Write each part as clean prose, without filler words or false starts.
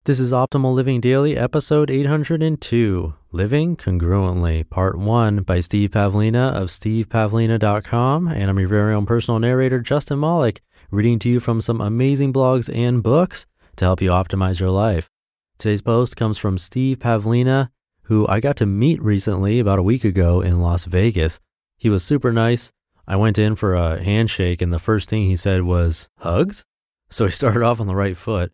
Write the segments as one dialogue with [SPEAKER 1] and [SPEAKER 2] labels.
[SPEAKER 1] This is Optimal Living Daily, episode 802, Living Congruently, Part 1 by Steve Pavlina of stevepavlina.com, and I'm your very own personal narrator, Justin Malik, reading to you from some amazing blogs and books to help you optimize your life. Today's post comes from Steve Pavlina, who I got to meet recently about a week ago in Las Vegas. He was super nice. I went in for a handshake, and the first thing he said was, "Hugs?" So he started off on the right foot.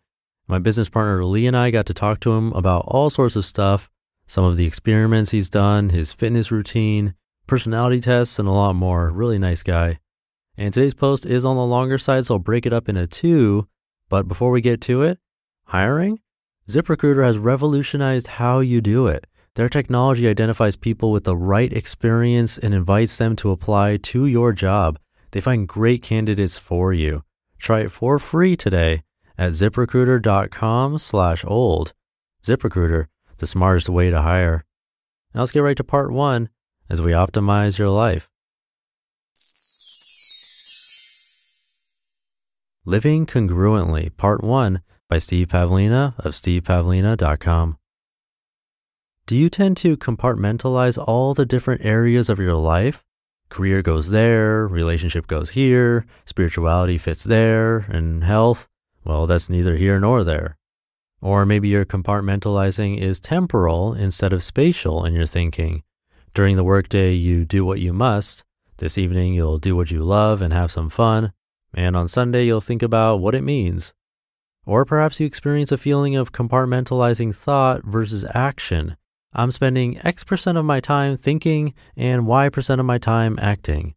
[SPEAKER 1] My business partner Lee and I got to talk to him about all sorts of stuff, some of the experiments he's done, his fitness routine, personality tests, and a lot more. Really nice guy. And today's post is on the longer side, so I'll break it up into two. But before we get to it, hiring? ZipRecruiter has revolutionized how you do it. Their technology identifies people with the right experience and invites them to apply to your job. They find great candidates for you. Try it for free today at ziprecruiter.com/old. ZipRecruiter, the smartest way to hire. Now let's get right to part 1 as we optimize your life. Living Congruently, Part 1 by Steve Pavlina of stevepavlina.com. Do you tend to compartmentalize all the different areas of your life? Career goes there, relationship goes here, spirituality fits there, and health, well, that's neither here nor there. Or maybe your compartmentalizing is temporal instead of spatial in your thinking. During the workday, you do what you must. This evening, you'll do what you love and have some fun. And on Sunday, you'll think about what it means. Or perhaps you experience a feeling of compartmentalizing thought versus action. I'm spending X% of my time thinking and Y% of my time acting.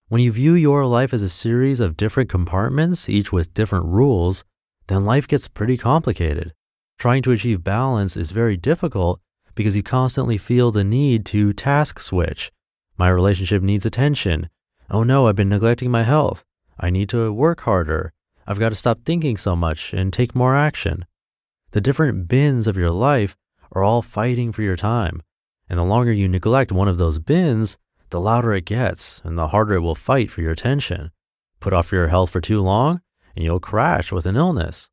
[SPEAKER 1] When you view your life as a series of different compartments, each with different rules, then life gets pretty complicated. Trying to achieve balance is very difficult because you constantly feel the need to task switch. My relationship needs attention. Oh no, I've been neglecting my health. I need to work harder. I've got to stop thinking so much and take more action. The different bins of your life are all fighting for your time. And the longer you neglect one of those bins, the louder it gets and the harder it will fight for your attention. Put off your health for too long and you'll crash with an illness.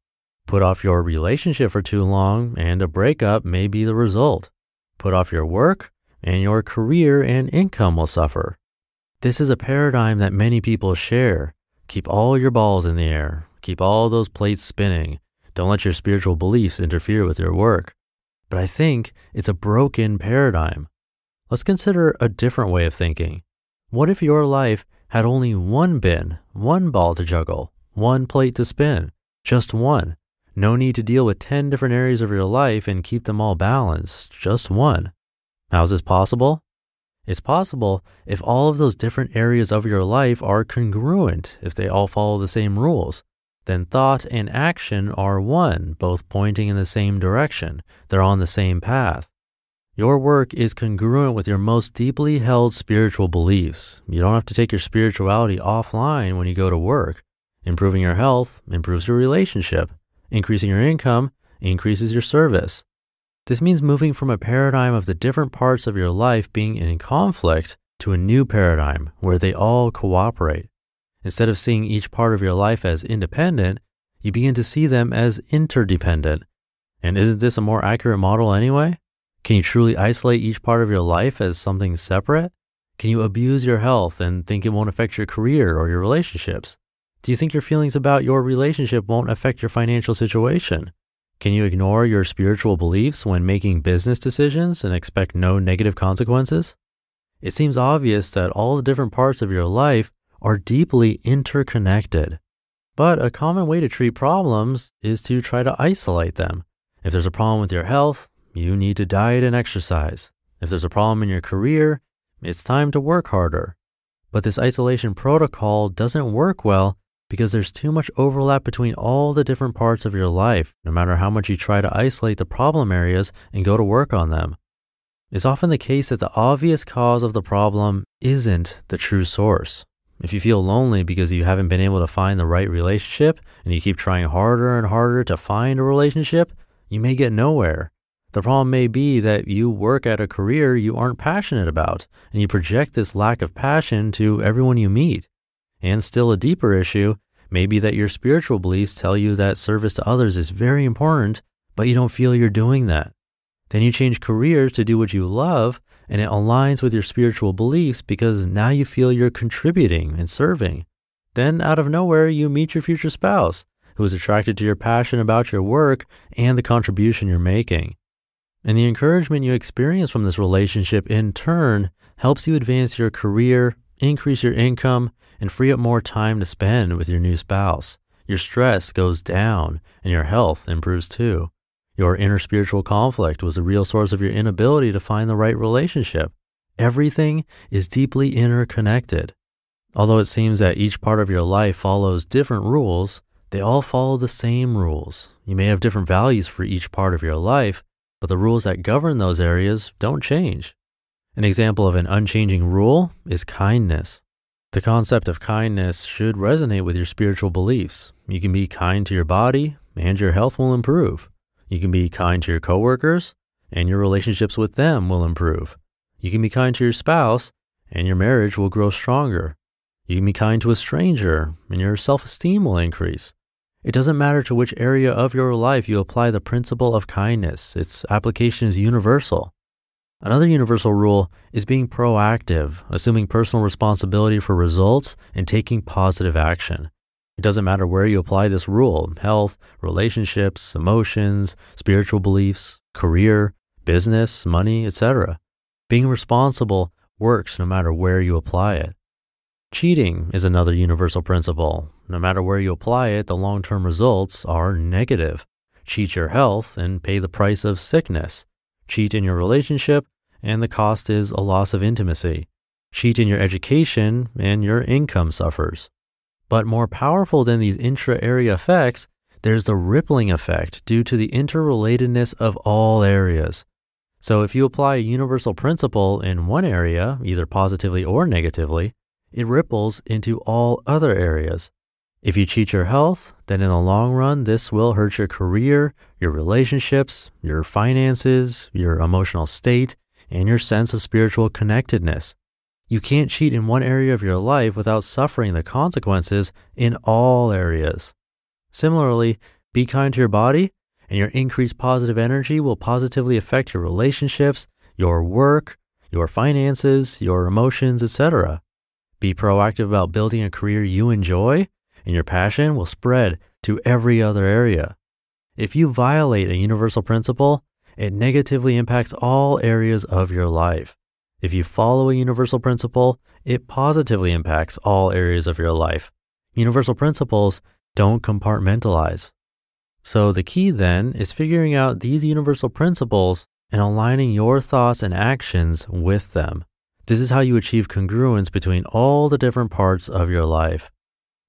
[SPEAKER 1] Put off your relationship for too long and a breakup may be the result. Put off your work and your career and income will suffer. This is a paradigm that many people share. Keep all your balls in the air. Keep all those plates spinning. Don't let your spiritual beliefs interfere with your work. But I think it's a broken paradigm. Let's consider a different way of thinking. What if your life had only one bin, one ball to juggle, one plate to spin, just one? No need to deal with 10 different areas of your life and keep them all balanced, just one. How is this possible? It's possible if all of those different areas of your life are congruent, if they all follow the same rules. Then thought and action are one, both pointing in the same direction. They're on the same path. Your work is congruent with your most deeply held spiritual beliefs. You don't have to take your spirituality offline when you go to work. Improving your health improves your relationship. Increasing your income increases your service. This means moving from a paradigm of the different parts of your life being in conflict to a new paradigm where they all cooperate. Instead of seeing each part of your life as independent, you begin to see them as interdependent. And isn't this a more accurate model anyway? Can you truly isolate each part of your life as something separate? Can you abuse your health and think it won't affect your career or your relationships? Do you think your feelings about your relationship won't affect your financial situation? Can you ignore your spiritual beliefs when making business decisions and expect no negative consequences? It seems obvious that all the different parts of your life are deeply interconnected. But a common way to treat problems is to try to isolate them. If there's a problem with your health, you need to diet and exercise. If there's a problem in your career, it's time to work harder. But this isolation protocol doesn't work well because there's too much overlap between all the different parts of your life, no matter how much you try to isolate the problem areas and go to work on them. It's often the case that the obvious cause of the problem isn't the true source. If you feel lonely because you haven't been able to find the right relationship and you keep trying harder and harder to find a relationship, you may get nowhere. The problem may be that you work at a career you aren't passionate about, and you project this lack of passion to everyone you meet. And still a deeper issue may be that your spiritual beliefs tell you that service to others is very important, but you don't feel you're doing that. Then you change careers to do what you love, and it aligns with your spiritual beliefs because now you feel you're contributing and serving. Then out of nowhere, you meet your future spouse who is attracted to your passion about your work and the contribution you're making. And the encouragement you experience from this relationship in turn helps you advance your career, increase your income, and free up more time to spend with your new spouse. Your stress goes down and your health improves too. Your inner spiritual conflict was the real source of your inability to find the right relationship. Everything is deeply interconnected. Although it seems that each part of your life follows different rules, they all follow the same rules. You may have different values for each part of your life, but the rules that govern those areas don't change. An example of an unchanging rule is kindness. The concept of kindness should resonate with your spiritual beliefs. You can be kind to your body, and your health will improve. You can be kind to your coworkers, and your relationships with them will improve. You can be kind to your spouse, and your marriage will grow stronger. You can be kind to a stranger, and your self-esteem will increase. It doesn't matter to which area of your life you apply the principle of kindness. Its application is universal. Another universal rule is being proactive, assuming personal responsibility for results and taking positive action. It doesn't matter where you apply this rule: health, relationships, emotions, spiritual beliefs, career, business, money, etc. Being responsible works no matter where you apply it. Cheating is another universal principle. No matter where you apply it, the long-term results are negative. Cheat your health and pay the price of sickness. Cheat in your relationship, and the cost is a loss of intimacy. Cheat in your education, and your income suffers. But more powerful than these intra-area effects, there's the rippling effect due to the interrelatedness of all areas. So if you apply a universal principle in one area, either positively or negatively, it ripples into all other areas. If you cheat your health, then in the long run, this will hurt your career, your relationships, your finances, your emotional state, and your sense of spiritual connectedness. You can't cheat in one area of your life without suffering the consequences in all areas. Similarly, be kind to your body, and your increased positive energy will positively affect your relationships, your work, your finances, your emotions, etc. Be proactive about building a career you enjoy, and your passion will spread to every other area. If you violate a universal principle, it negatively impacts all areas of your life. If you follow a universal principle, it positively impacts all areas of your life. Universal principles don't compartmentalize. So the key then is figuring out these universal principles and aligning your thoughts and actions with them. This is how you achieve congruence between all the different parts of your life.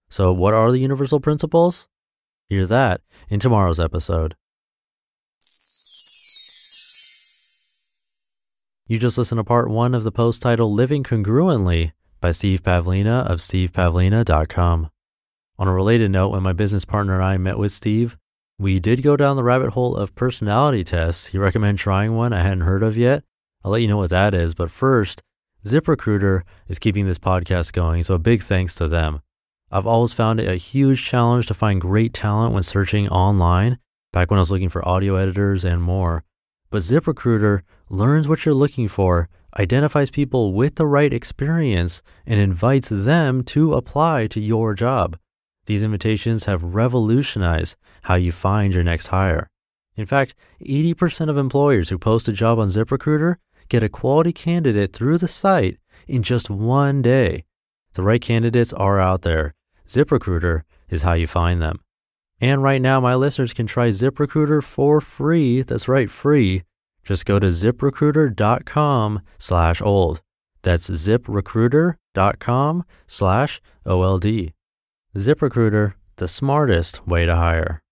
[SPEAKER 1] So what are the universal principles? Hear that in tomorrow's episode. You just listened to part 1 of the post titled Living Congruently by Steve Pavlina of stevepavlina.com. On a related note, when my business partner and I met with Steve, we did go down the rabbit hole of personality tests. He recommended trying one I hadn't heard of yet. I'll let you know what that is. But first, ZipRecruiter is keeping this podcast going, so a big thanks to them. I've always found it a huge challenge to find great talent when searching online, back when I was looking for audio editors and more. But ZipRecruiter learns what you're looking for, identifies people with the right experience, and invites them to apply to your job. These invitations have revolutionized how you find your next hire. In fact, 80% of employers who post a job on ZipRecruiter get a quality candidate through the site in just one day. The right candidates are out there. ZipRecruiter is how you find them. And right now, my listeners can try ZipRecruiter for free. That's right, free. Just go to ziprecruiter.com/old. That's ziprecruiter.com/OLD. ZipRecruiter, the smartest way to hire.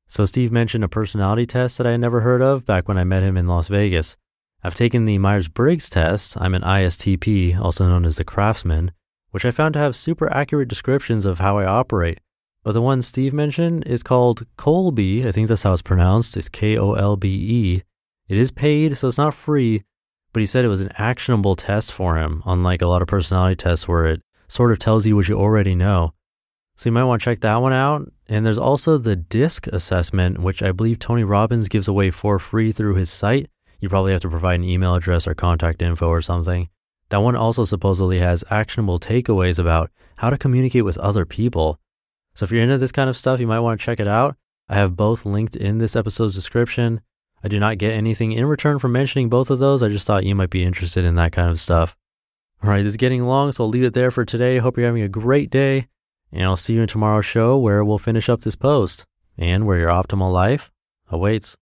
[SPEAKER 1] So Steve mentioned a personality test that I had never heard of back when I met him in Las Vegas. I've taken the Myers-Briggs test. I'm an ISTP, also known as the Craftsman, which I found to have super accurate descriptions of how I operate. But the one Steve mentioned is called Kolbe. I think that's how it's pronounced. It's Kolbe. It is paid, so it's not free, but he said it was an actionable test for him, unlike a lot of personality tests where it sort of tells you what you already know. So you might want to check that one out. And there's also the DISC assessment, which I believe Tony Robbins gives away for free through his site. You probably have to provide an email address or contact info or something. That one also supposedly has actionable takeaways about how to communicate with other people. So if you're into this kind of stuff, you might want to check it out. I have both linked in this episode's description. I do not get anything in return for mentioning both of those. I just thought you might be interested in that kind of stuff. All right, this is getting long, so I'll leave it there for today. Hope you're having a great day. And I'll see you in tomorrow's show where we'll finish up this post and where your optimal life awaits.